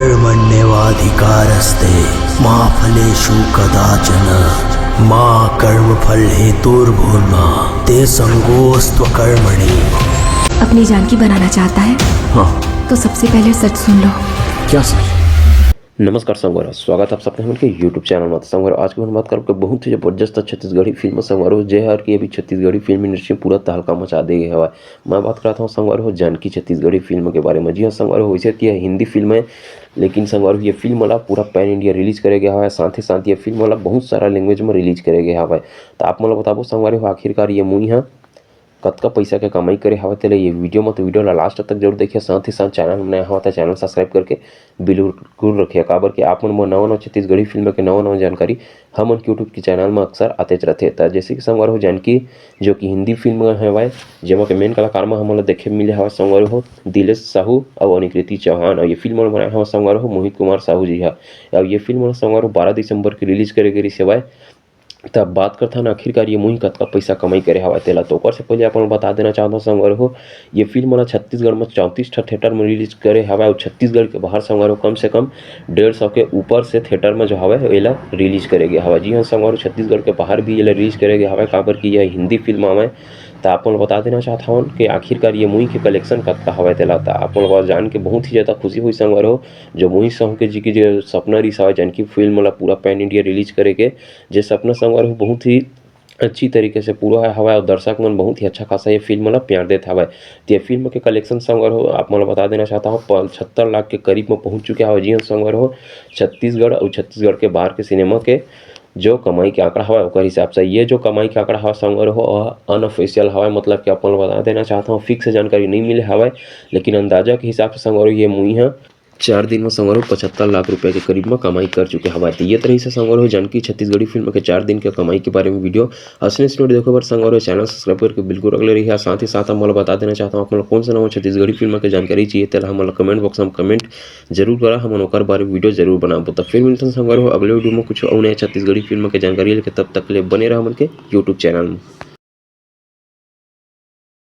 कर्मण्येवाधिकारस्ते मा फलेषु कदाचन मा कर्मफल हेतुर्भूर्मा ते संगोस्त्वकर्मणि। अपनी जानकी बनाना चाहता है हाँ। तो सबसे पहले सच सुन लो। क्या सच? नमस्कार संगवार, स्वागत आप सबका हमारे यूट्यूब चैनल में। संगवार आज की हम बात करेंगे बहुत ही जबरदस्त छत्तीसगढ़ी फिल्म संगवार हो जय हर की अभी छत्तीसगढ़ी फिल्म इंडस्ट्री पूरा तहलका मचा दी है। मैं बात कर रहा था संगवार हो जानकी छत्तीसगढ़ी फिल्म के बारे में। जी हाँ संगवार हो, वैसे कि हिंदी फिल्म है लेकिन संगवार ये फिल्म वाला पूरा पैन इंडिया रिलीज करे गया है। साथ ही साथ ये फिल्म वाला बहुत सारा लैंग्वेज में रिलीज करे गया है। तो आप मतलब बताबो संगवार हो आखिरकार ये मुई है कतका पैसा के कमाई करे हवा तेले ये वीडियो में, तो वीडियो ला लास्ट तक जरूर देखिए। साथ ही साथ चैनल में नया हुआ तो चैनल सब्सक्राइब करके बिल्कुल रखिए, काबर कि आप मन नवा छत्तीसगढ़ी फिल्म के नवा जानकारी हम यूट्यूब के चैनल में अक्सर आते रहते। तो जैसे कि संगवार हो जानकी जो कि हिंदी फिल्म है जेमा के मेन कलाकार में हमन देखे मिले हवा संगवार हो दिलेश साहू और अनिकृति चौहान। और ये फिल्म बनाया हवा संगवार हो मोहित कुमार साहू जी है। और ये फिल्म संगवार हो 12 दिसंबर की रिलीज करे गई सेवाएं। तब बात करता ना आखिरकार ये मुही कतका पैसा कमाई करे हवा तेला, तो ओकर से पहले अपन बता देना चाहता हूँ संगवार हो ये फिल्म वाला छत्तीसगढ़ में 34 थिएटर में रिलीज करे हवा और छत्तीसगढ़ के बाहर संगवार हो कम से कम 150 के ऊपर से थिएटर में जो हवा एला रिलीज करे गया हवा। जी हाँ संगवार हो छत्तीसगढ़ के बाहर भी ये रिलीज करे गया हवा, काबर की यह हिंदी फिल्म आवे। तो आप बता देना चाहता हूँ कि आखिरकार ये मुही के कलेक्शन कतका हवा तेला। तो आप जान के बहुत ही ज़्यादा खुशी हुई संगवार हो जो मुही साहू के जी की जो सपना रही हवा जानकी फिल्म वाला पूरा पैन इंडिया रिलीज करे के जो सपना संगवार हो बहुत ही अच्छी तरीके से पूरा हवा और दर्शक मन बहुत ही अच्छा खासा ये फिल्म वाला प्यार देता हवा। तो ये फिल्म के कलेक्शन संगवार हो आप मतलब बता देना चाहता हूँ 75 लाख के करीब में पहुँच चुके हवा। जी हाँ संगवार हो छत्तीसगढ़ और छत्तीसगढ़ के बाहर के सिनेमा के जो कमाई के आंकड़ा हवा उस हिसाब से ये जो कमाई के आंकड़ा हवा संगवार हो अनऑफिशियल हवा, मतलब कि अपन बता देना चाहता हूँ फिक्स जानकारी नहीं मिले हवा, लेकिन अंदाजा के हिसाब से संगवार हो ये मुई है 4 दिन में संगवार हो 75 लाख रुपए के करीब में कमाई कर चुके हवा। तो ये तरह से संगवार हो जानकी छत्तीसगढ़ी फिल्म के 4 दिन के कमाई के बारे में वीडियो असली स्टोरी देखो पर संगवार हो चैनल सब्सक्राइब करके बिल्कुल अगले रही है। साथ ही साथ हम बता देना चाहता हूँ आप कौन सा नवा छत्तीसगढ़ी फिल्म के जानकारी चाहिए तो हम कमेंट बॉक्स में कमेंट जरूर करा, हम ओकर बारे में वीडियो जरूर बनाबो। तो फिर मिलते हैं संगवार हो अगले वीडियो में कुछ और नया छत्तीसगढ़ी फिल्म के जानकारी लेके, तब तक ले बने रहा मन के यूट्यूब चैनल में।